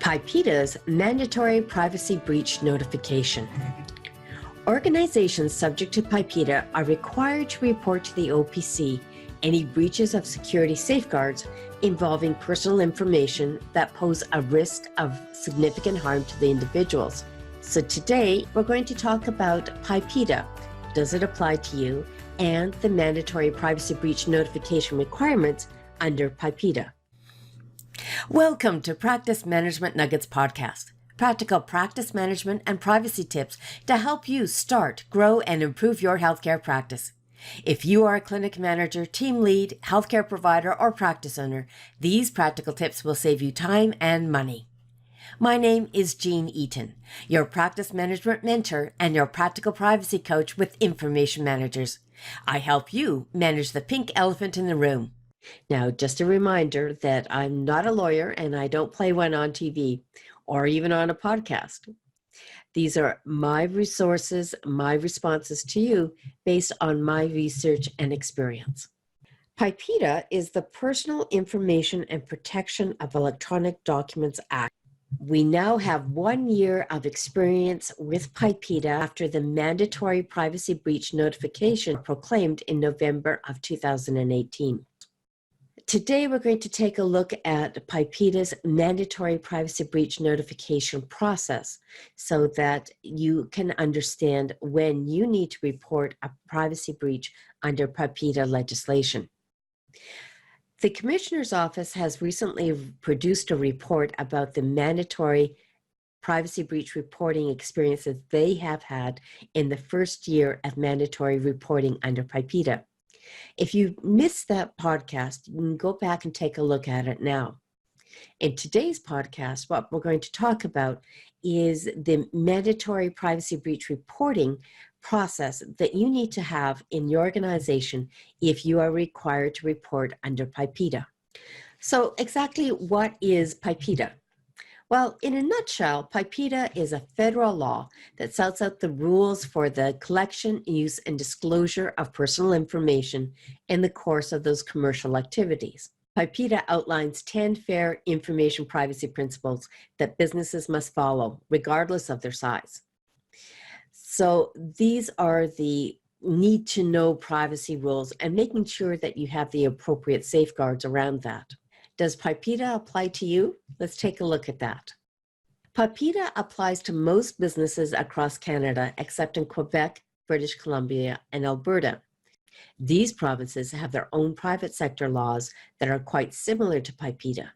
PIPEDA's mandatory privacy breach notification. Organizations subject to PIPEDA are required to report to the OPC any breaches of security safeguards involving personal information that pose a risk of significant harm to the individuals. So today, we're going to talk about PIPEDA. Does it apply to you? And the mandatory privacy breach notification requirements under PIPEDA. Welcome to Practice Management Nuggets Podcast, practical practice management and privacy tips to help you start, grow, and improve your healthcare practice. If you are a clinic manager, team lead, healthcare provider, or practice owner, these practical tips will save you time and money. My name is Jean Eaton, your practice management mentor and your practical privacy coach with Information Managers. I help you manage the pink elephant in the room. Now, just a reminder that I'm not a lawyer and I don't play one on TV or even on a podcast. These are my resources, my responses to you based on my research and experience. PIPEDA is the Personal Information and Protection of Electronic Documents Act. We now have 1 year of experience with PIPEDA after the mandatory privacy breach notification proclaimed in November of 2018. Today, we're going to take a look at PIPEDA's mandatory privacy breach notification process so that you can understand when you need to report a privacy breach under PIPEDA legislation. The Commissioner's Office has recently produced a report about the mandatory privacy breach reporting experiences they have had in the first year of mandatory reporting under PIPEDA. If you missed that podcast, you can go back and take a look at it now. In today's podcast, what we're going to talk about is the mandatory privacy breach reporting process that you need to have in your organization if you are required to report under PIPEDA. So exactly what is PIPEDA? Well, in a nutshell, PIPEDA is a federal law that sets out the rules for the collection, use, and disclosure of personal information in the course of those commercial activities. PIPEDA outlines 10 fair information privacy principles that businesses must follow, regardless of their size. So these are the need-to-know privacy rules and making sure that you have the appropriate safeguards around that. Does PIPEDA apply to you? Let's take a look at that. PIPEDA applies to most businesses across Canada, except in Quebec, British Columbia, and Alberta. These provinces have their own private sector laws that are quite similar to PIPEDA.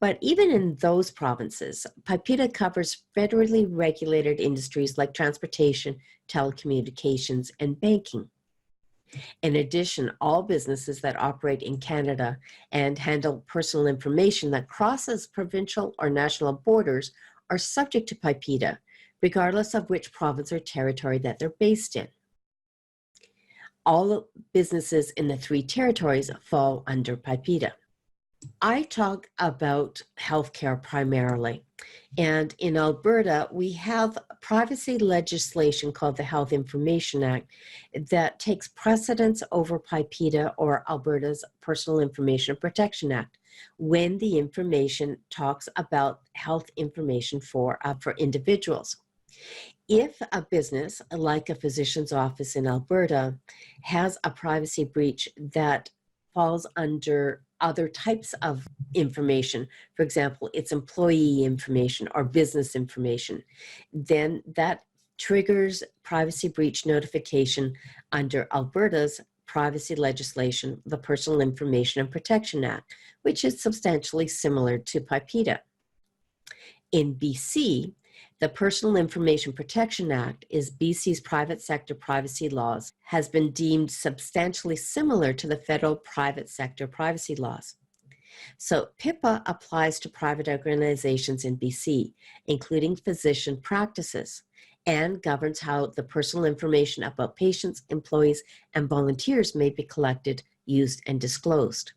But even in those provinces, PIPEDA covers federally regulated industries like transportation, telecommunications, and banking. In addition, all businesses that operate in Canada and handle personal information that crosses provincial or national borders are subject to PIPEDA, regardless of which province or territory that they're based in. All businesses in the 3 territories fall under PIPEDA. I talk about healthcare primarily, and in Alberta, we have privacy legislation called the Health Information Act that takes precedence over PIPEDA or Alberta's Personal Information Protection Act when the information talks about health information for individuals. If a business, like a physician's office in Alberta, has a privacy breach that falls under other types of information, for example, it's employee information or business information, then that triggers privacy breach notification under Alberta's privacy legislation, the Personal Information and Protection Act, which is substantially similar to PIPEDA. In BC, the Personal Information Protection Act is BC's private sector privacy laws, has been deemed substantially similar to the federal private sector privacy laws. So PIPA applies to private organizations in BC, including physician practices, and governs how the personal information about patients, employees, and volunteers may be collected, used, and disclosed.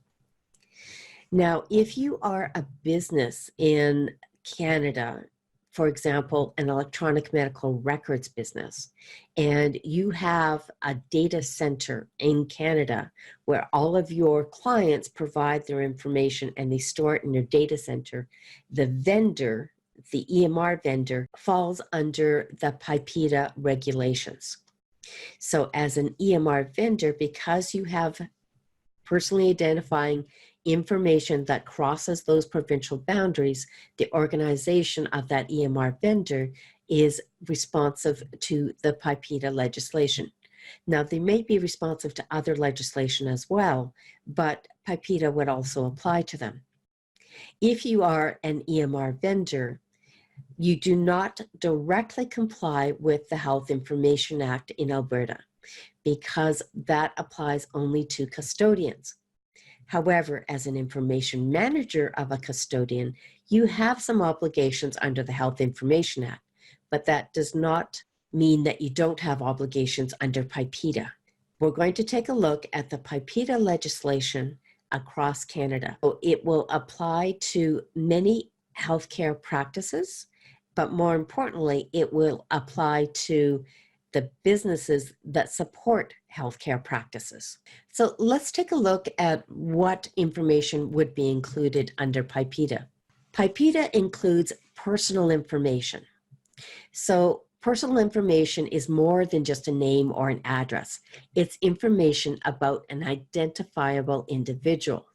Now, if you are a business in Canada, for example, an electronic medical records business, and you have a data center in Canada where all of your clients provide their information and they store it in your data center, the vendor, the EMR vendor, falls under the PIPEDA regulations. So as an EMR vendor, because you have personally identifying information that crosses those provincial boundaries, the organization of that EMR vendor is responsive to the PIPEDA legislation. Now, they may be responsive to other legislation as well, but PIPEDA would also apply to them. If you are an EMR vendor, you do not directly comply with the Health Information Act in Alberta, because that applies only to custodians. However, as an information manager of a custodian, you have some obligations under the Health Information Act, but that does not mean that you don't have obligations under PIPEDA. We're going to take a look at the PIPEDA legislation across Canada. So it will apply to many healthcare practices, but more importantly, it will apply to the businesses that support healthcare practices. So let's take a look at what information would be included under PIPEDA. PIPEDA includes personal information. So personal information is more than just a name or an address. It's information about an identifiable individual.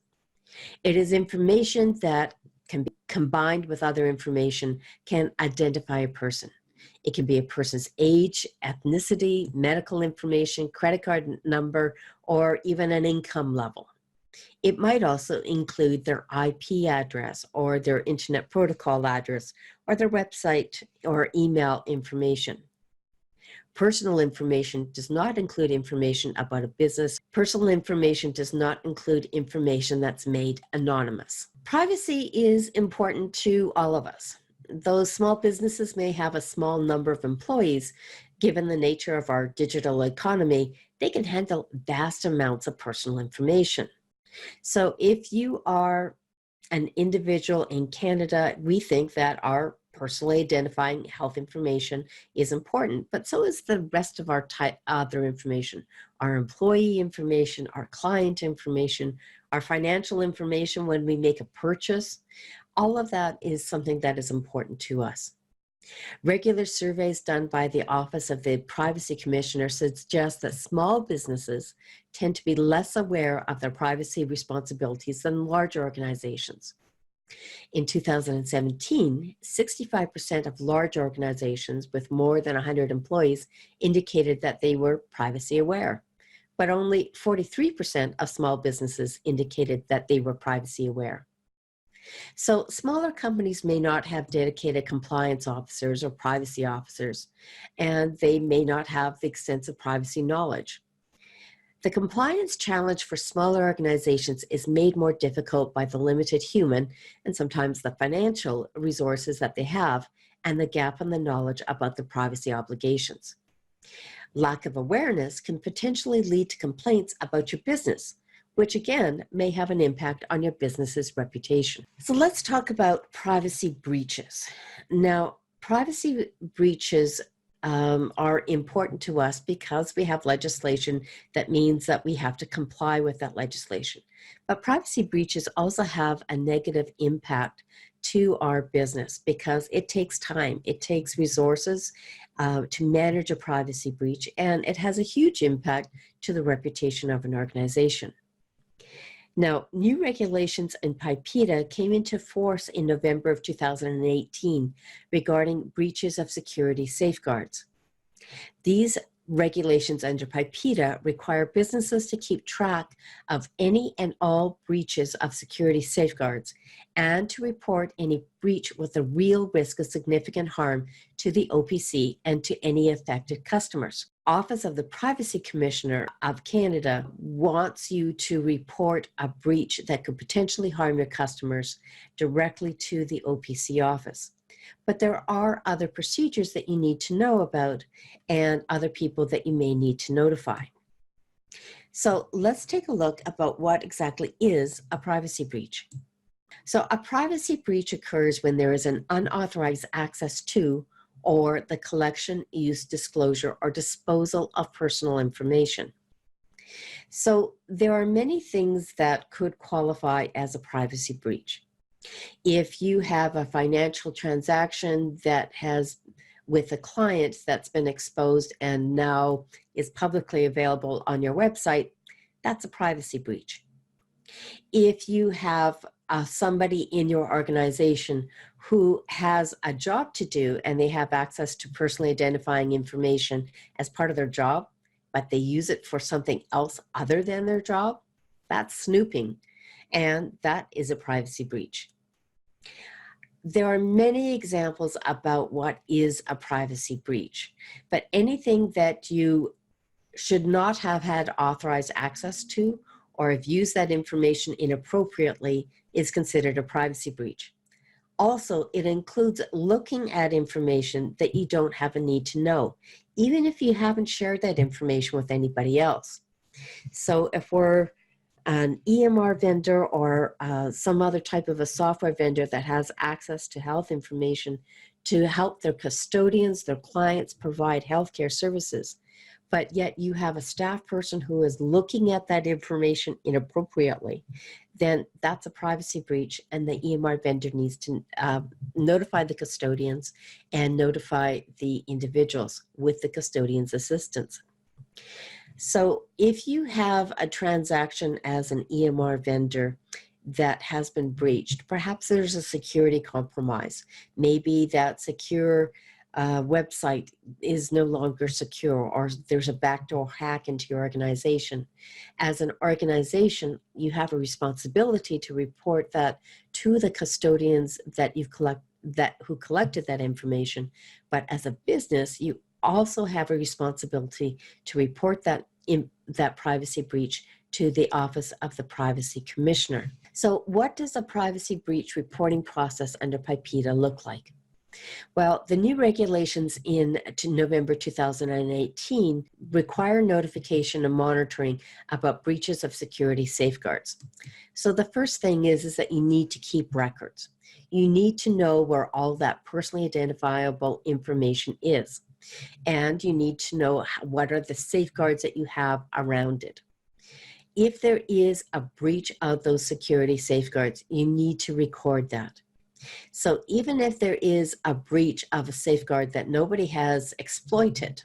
It is information that can be combined with other information, can identify a person. It can be a person's age, ethnicity, medical information, credit card number, or even an income level. It might also include their IP address or their internet protocol address or their website or email information. Personal information does not include information about a business. Personal information does not include information that's made anonymous. Privacy is important to all of us. Those small businesses may have a small number of employees. Given the nature of our digital economy, they can handle vast amounts of personal information. So if you are an individual in Canada, we think that our personally identifying health information is important, but so is the rest of our other information, our employee information, our client information, our financial information when we make a purchase. All of that is something that is important to us. Regular surveys done by the Office of the Privacy Commissioner suggest that small businesses tend to be less aware of their privacy responsibilities than larger organizations. In 2017, 65% of large organizations with more than 100 employees indicated that they were privacy aware, but only 43% of small businesses indicated that they were privacy aware. So smaller companies may not have dedicated compliance officers or privacy officers, and they may not have the extensive privacy knowledge. The compliance challenge for smaller organizations is made more difficult by the limited human and sometimes the financial resources that they have and the gap in the knowledge about the privacy obligations. Lack of awareness can potentially lead to complaints about your business, which again may have an impact on your business's reputation. So let's talk about privacy breaches. Now, privacy breaches are important to us because we have legislation that means that we have to comply with that legislation. But privacy breaches also have a negative impact to our business because it takes time, it takes resources to manage a privacy breach, and it has a huge impact to the reputation of an organization. Now, new regulations in PIPEDA came into force in November of 2018 regarding breaches of security safeguards. These regulations under PIPEDA require businesses to keep track of any and all breaches of security safeguards and to report any breach with a real risk of significant harm to the OPC and to any affected customers. Office of the Privacy Commissioner of Canada wants you to report a breach that could potentially harm your customers directly to the OPC office. But there are other procedures that you need to know about and other people that you may need to notify. So let's take a look about what exactly is a privacy breach. So a privacy breach occurs when there is an unauthorized access to or the collection, use, disclosure, or disposal of personal information. So there are many things that could qualify as a privacy breach. If you have a financial transaction that has with a client that's been exposed and now is publicly available on your website, that's a privacy breach. If you have somebody in your organization who has a job to do and they have access to personally identifying information as part of their job, but they use it for something else other than their job, that's snooping, and that is a privacy breach. There are many examples about what is a privacy breach, but anything that you should not have had authorized access to or have used that information inappropriately is considered a privacy breach. Also, it includes looking at information that you don't have a need to know, even if you haven't shared that information with anybody else. So if we're an EMR vendor or some other type of a software vendor that has access to health information to help their custodians, their clients provide healthcare services, but yet you have a staff person who is looking at that information inappropriately, then that's a privacy breach, and the EMR vendor needs to notify the custodians and notify the individuals with the custodian's assistance. So if you have a transaction as an EMR vendor that has been breached, perhaps there's a security compromise. Maybe that secure website is no longer secure, or there's a backdoor hack into your organization. As an organization, you have a responsibility to report that to the custodians that who collected that information. But as a business, you also have a responsibility to report that privacy breach to the Office of the Privacy Commissioner. So what does a privacy breach reporting process under PIPEDA look like? Well, the new regulations in November 2018 require notification and monitoring about breaches of security safeguards. So the first thing is that you need to keep records. You need to know where all that personally identifiable information is. And you need to know what are the safeguards that you have around it. If there is a breach of those security safeguards, you need to record that. So even if there is a breach of a safeguard that nobody has exploited,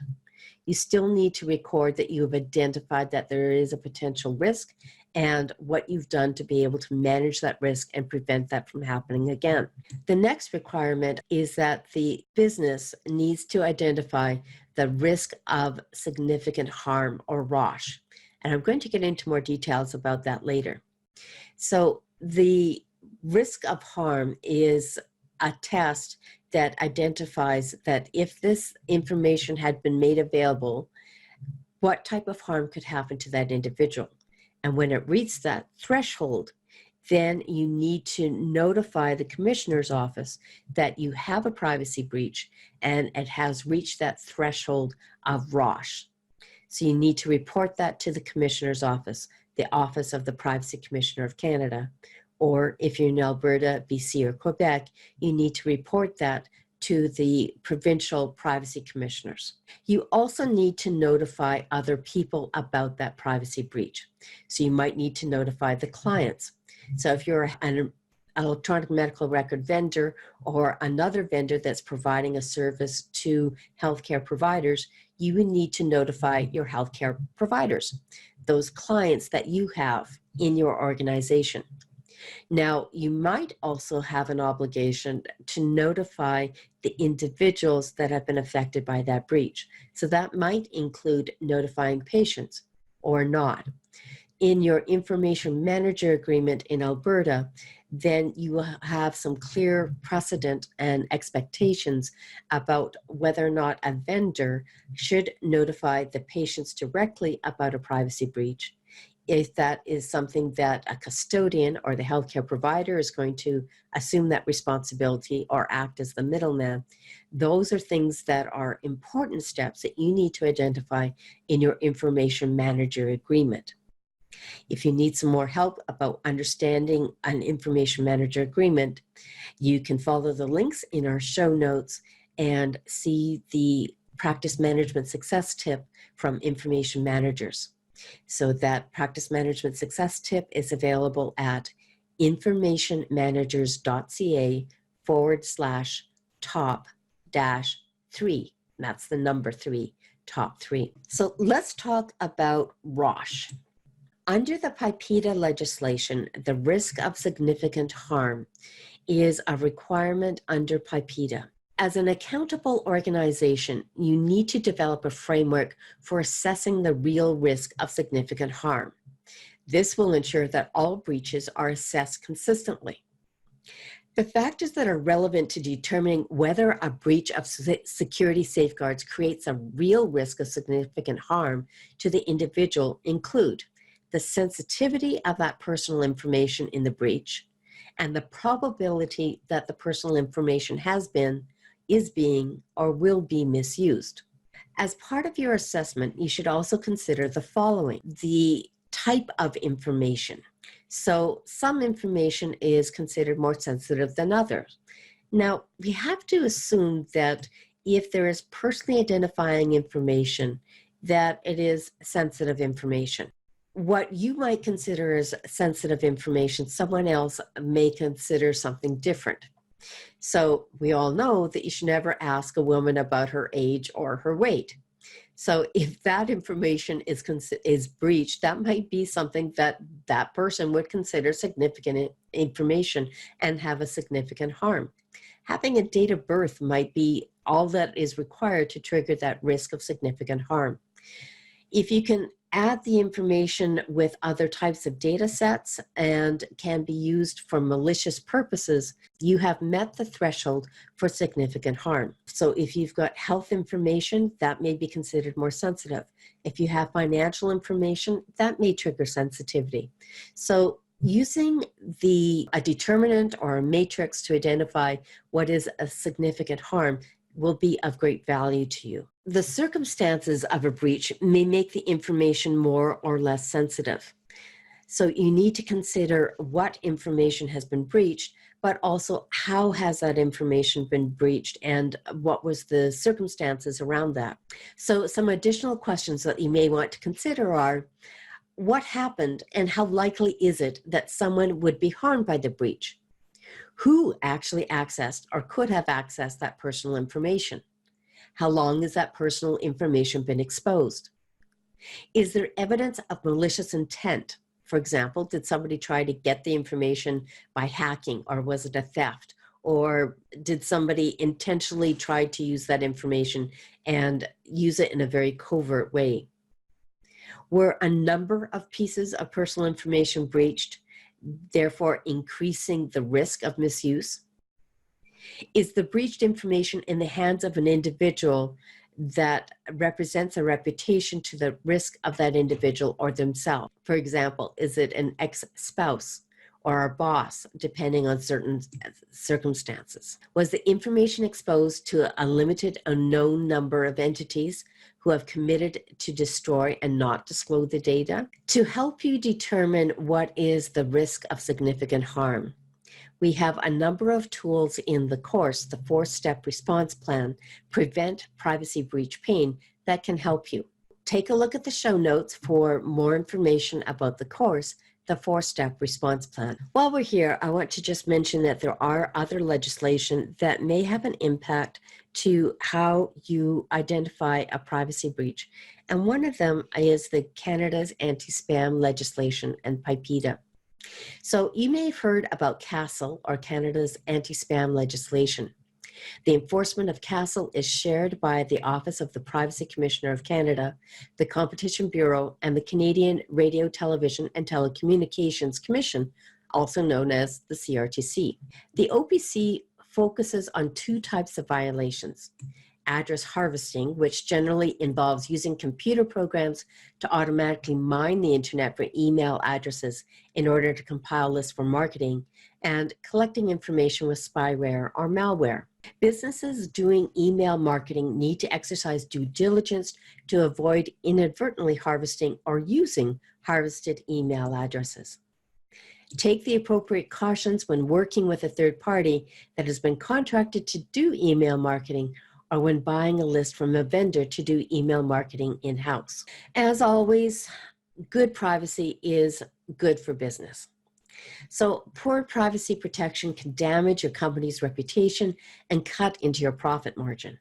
you still need to record that you have identified that there is a potential risk and what you've done to be able to manage that risk and prevent that from happening again. The next requirement is that the business needs to identify the risk of significant harm, or ROSH. And I'm going to get into more details about that later. So the risk of harm is a test that identifies that if this information had been made available, what type of harm could happen to that individual. And when it reaches that threshold, then you need to notify the commissioner's office that you have a privacy breach and it has reached that threshold of ROSH. So you need to report that to the commissioner's office, the Office of the Privacy Commissioner of Canada. Or if you're in Alberta, BC, or Quebec, you need to report that to the provincial privacy commissioners. You also need to notify other people about that privacy breach. So you might need to notify the clients. So if you're an electronic medical record vendor or another vendor that's providing a service to healthcare providers, you would need to notify your healthcare providers, those clients that you have in your organization. Now, you might also have an obligation to notify the individuals that have been affected by that breach. So that might include notifying patients or not. In your information manager agreement in Alberta, then you will have some clear precedent and expectations about whether or not a vendor should notify the patients directly about a privacy breach. If that is something that a custodian or the healthcare provider is going to assume that responsibility or act as the middleman, those are things that are important steps that you need to identify in your information manager agreement. If you need some more help about understanding an information manager agreement, you can follow the links in our show notes and see the practice management success tip from information managers. So that practice management success tip is available at informationmanagers.ca/top-3. That's the number 3, top 3. So let's talk about ROSH. Under the PIPEDA legislation, the risk of significant harm is a requirement under PIPEDA. As an accountable organization, you need to develop a framework for assessing the real risk of significant harm. This will ensure that all breaches are assessed consistently. The factors that are relevant to determining whether a breach of security safeguards creates a real risk of significant harm to the individual include the sensitivity of that personal information in the breach, and the probability that the personal information has been, is being, or will be misused. As part of your assessment, you should also consider the following: the type of information. So some information is considered more sensitive than others. Now, we have to assume that if there is personally identifying information, that it is sensitive information. What you might consider as sensitive information, someone else may consider something different. So we all know that you should never ask a woman about her age or her weight. So if that information is breached, that might be something that that person would consider significant information and have a significant harm. Having a date of birth might be all that is required to trigger that risk of significant harm. If you can add the information with other types of data sets and can be used for malicious purposes, you have met the threshold for significant harm. So if you've got health information, that may be considered more sensitive. If you have financial information, that may trigger sensitivity. So using a determinant or a matrix to identify what is a significant harm will be of great value to you. The circumstances of a breach may make the information more or less sensitive. So you need to consider what information has been breached, but also how has that information been breached and what was the circumstances around that. So some additional questions that you may want to consider are: what happened and how likely is it that someone would be harmed by the breach? Who actually accessed or could have accessed that personal information? How long has that personal information been exposed? Is there evidence of malicious intent? For example, did somebody try to get the information by hacking, or was it a theft? Or did somebody intentionally try to use that information and use it in a very covert way? Were a number of pieces of personal information breached, therefore increasing the risk of misuse? Is the breached information in the hands of an individual that represents a reputation to the risk of that individual or themselves? For example, is it an ex-spouse or a boss, depending on certain circumstances? Was the information exposed to a limited unknown number of entities who have committed to destroy and not disclose the data? To help you determine what is the risk of significant harm, we have a number of tools in the course, the 4-step response plan, Prevent Privacy Breach Pain, that can help you. Take a look at the show notes for more information about the course, the 4-step response plan. While we're here, I want to just mention that there are other legislation that may have an impact to how you identify a privacy breach. And one of them is the Canada's anti-spam legislation and PIPEDA. So you may have heard about CASL, or Canada's anti-spam legislation. The enforcement of CASL is shared by the Office of the Privacy Commissioner of Canada, the Competition Bureau, and the Canadian Radio, Television and Telecommunications Commission, also known as the CRTC. The OPC focuses on 2 types of violations: address harvesting, which generally involves using computer programs to automatically mine the internet for email addresses in order to compile lists for marketing, and collecting information with spyware or malware. Businesses doing email marketing need to exercise due diligence to avoid inadvertently harvesting or using harvested email addresses. Take the appropriate cautions when working with a third party that has been contracted to do email marketing or when buying a list from a vendor to do email marketing in-house. As always, good privacy is good for business. So poor privacy protection can damage your company's reputation and cut into your profit margin.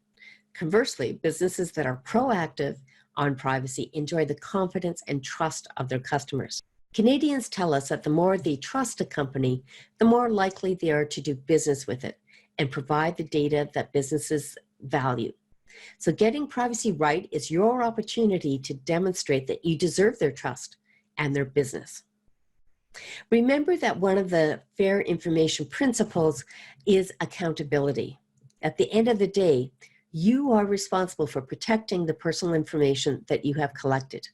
Conversely, businesses that are proactive on privacy enjoy the confidence and trust of their customers. Canadians tell us that the more they trust a company, the more likely they are to do business with it and provide the data that businesses value. So getting privacy right is your opportunity to demonstrate that you deserve their trust and their business. Remember that one of the fair information principles is accountability. At the end of the day, you are responsible for protecting the personal information that you have collected.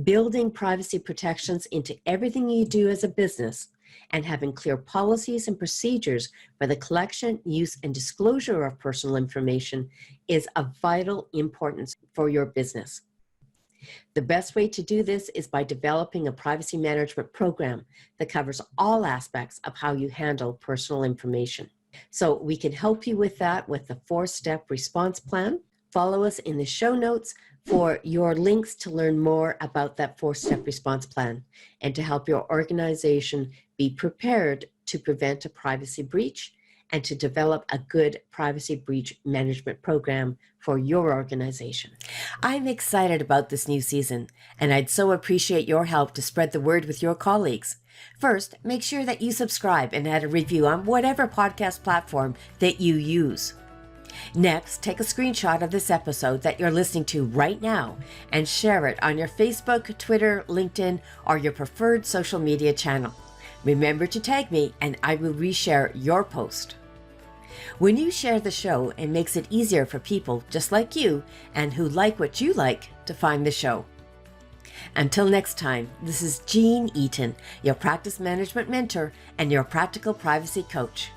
Building privacy protections into everything you do as a business and having clear policies and procedures for the collection, use, and disclosure of personal information is of vital importance for your business. The best way to do this is by developing a privacy management program that covers all aspects of how you handle personal information. So we can help you with that with the 4-step response plan. Follow us in the show notes for your links to learn more about that 4-step response plan and to help your organization be prepared to prevent a privacy breach and to develop a good privacy breach management program for your organization. I'm excited about this new season, and I'd so appreciate your help to spread the word with your colleagues. First, make sure that you subscribe and add a review on whatever podcast platform that you use. Next, take a screenshot of this episode that you're listening to right now and share it on your Facebook, Twitter, LinkedIn, or your preferred social media channel. Remember to tag me and I will reshare your post. When you share the show, it makes it easier for people just like you and who like what you like to find the show. Until next time, this is Jean Eaton, your practice management mentor and your practical privacy coach.